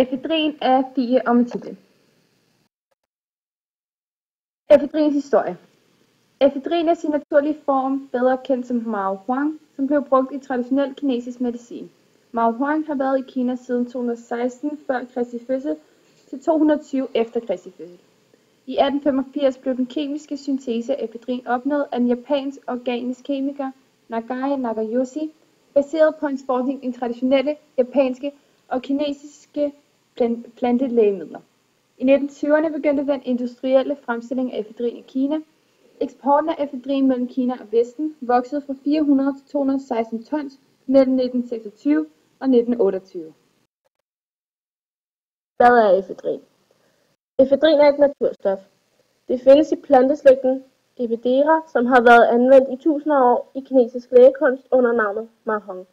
Efedrin af Fie og Mathilde. Efedrins historie. Efedrin er sin naturlige form, bedre kendt som Mao Huang, som blev brugt i traditionel kinesisk medicin. Mao Huang har været i Kina siden 216 før Kristi fødsel til 220 efter Kristi fødsel. I 1885 blev den kemiske syntese af efedrin opnået af en japansk organisk kemiker, Nagai Nagayoshi, baseret på hans forskning i traditionelle japanske og kinesiske plantelægemidler. I 1920'erne begyndte den industrielle fremstilling af efedrin i Kina. Eksporten af efedrin mellem Kina og Vesten voksede fra 400 til 216 tons mellem 1926 og 1928. Hvad er efedrin? Efedrin er et naturstof. Det findes i planteslægten Epidera, som har været anvendt i tusinder af år i kinesisk lægekunst under navnet Mahong.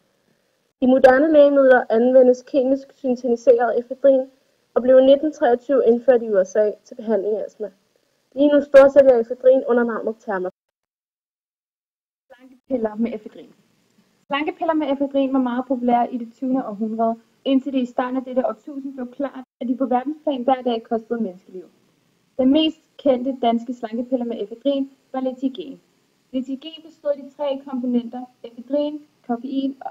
I moderne lægemidler anvendes kemisk syntetiseret efedrin og blev i 1923 indført i USA til behandling af astma. Lige nu storsælger efedrin under navnet Thermacell. Slankepiller med efedrin. Slankepiller med efedrin var meget populære i det 20. århundrede, indtil det i starten af dette årtusind blev klart, at de på verdensplan hver dag kostede menneskeliv. Den mest kendte danske slankepiller med efedrin var Letigen. Letigen bestod af de tre komponenter efedrin, koffein og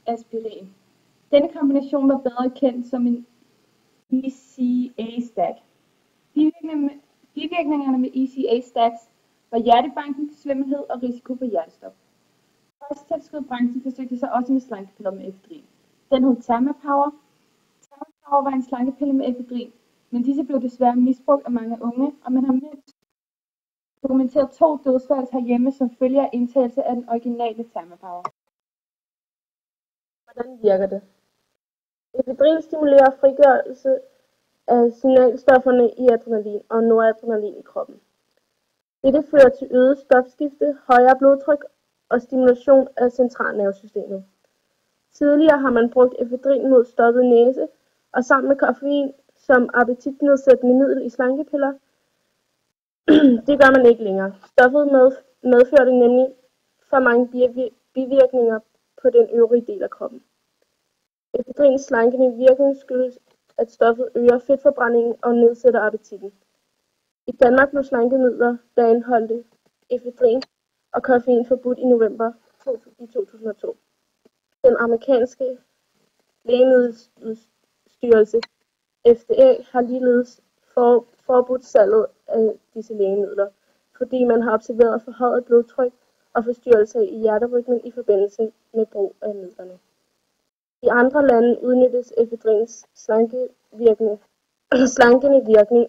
aspirin. Denne kombination var bedre kendt som en ECA-stat. Bivirkningerne med ECA-stats var hjertebanken, svimmelhed og risiko for hjertestop. Kosttilskudsbranchen forsøgte sig også med slankepiller med efedrin. Den hed Thermapower. Thermapower var en slankepille med efedrin, men disse blev desværre misbrugt af mange unge, og man har mindst dokumenteret 2 dødsfald herhjemme som følge af indtagelse af den originale Thermapower. Hvordan virker det? Efedrin stimulerer frigørelse af signalstofferne i adrenalin og noradrenalin i kroppen. Dette fører til øget stofskifte, højere blodtryk og stimulation af centralnervesystemet. Tidligere har man brugt efedrin mod stoppet næse og sammen med koffein som appetitnedsættende middel i slankepiller. Det gør man ikke længere. Stoffet medførte nemlig for mange bivirkninger på den øvrige del af kroppen. Efedrins slankende virkning skyldes, at stoffet øger fedtforbrændingen og nedsætter appetitten. I Danmark blev slankemidler, der indeholdte efedrin og koffein, forbudt i november 2002. Den amerikanske lægemiddelstyrelse FDA har ligeledes forbudt salget af disse lægemidler, fordi man har observeret forhøjet blodtryk og forstyrrelser i hjerterytmen i forbindelse med brug af midlerne. I andre lande udnyttes efedrins slankende virkning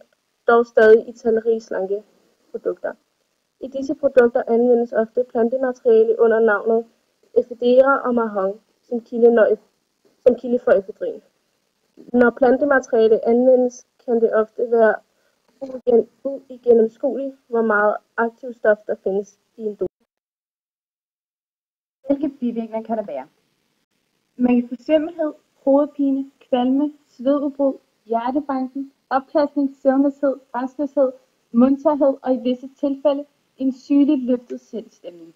dog stadig i talrige slankeprodukter. I disse produkter anvendes ofte plantemateriale under navnet Ephedera og Mahong som kilde for efedrin. Når plantemateriale anvendes, kan det ofte være uigennemskueligt, hvor meget aktivstof der findes i en dosis. Hvilke bivirkninger kan der være? Man kan få svimmelhed, hovedpine, kvalme, svedudbrud, hjertebanken, opkastning, søvnløshed, rastløshed, mundtørhed og i visse tilfælde en sygeligt løftet sindsstemning.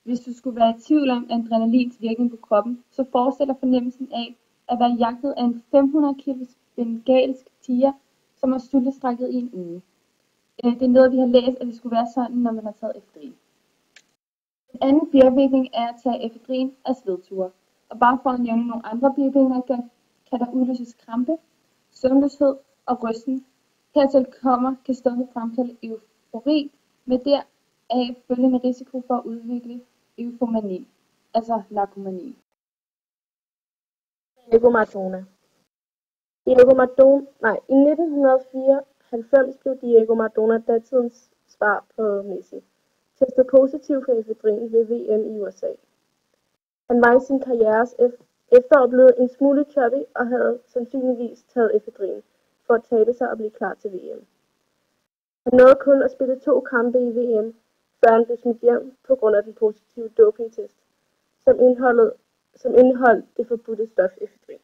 Hvis du skulle være i tvivl om adrenalins virkning på kroppen, så forestiller fornemmelsen af at være jagtet af en 500 kg bengalsk tiger, som har sultestrækket i en uge. Det er noget, vi har læst, at det skulle være sådan, når man har taget efedrin. En anden bivirkning er at tage efedrin af svedture. Og bare for at nævne nogle andre bivirkninger, kan der udløses krampe, søvnløshed og rysten. Hertil kan stoffet fremkalde eufori med deraf følgende risiko for at udvikle eufomani, altså narkomani. Diego Maradona. I 1994 blev Diego Maradona, datidens svar på Messi, testet positiv for efedrin ved VM i USA. Han var i sin karrieres efterår blevet en smule chubby og havde sandsynligvis taget efedrin for at tale sig og blive klar til VM. Han nåede kun at spille 2 kampe i VM, før han blev smidt hjem på grund af den positive dopingtest, som indeholdt det forbudte stof efedrin.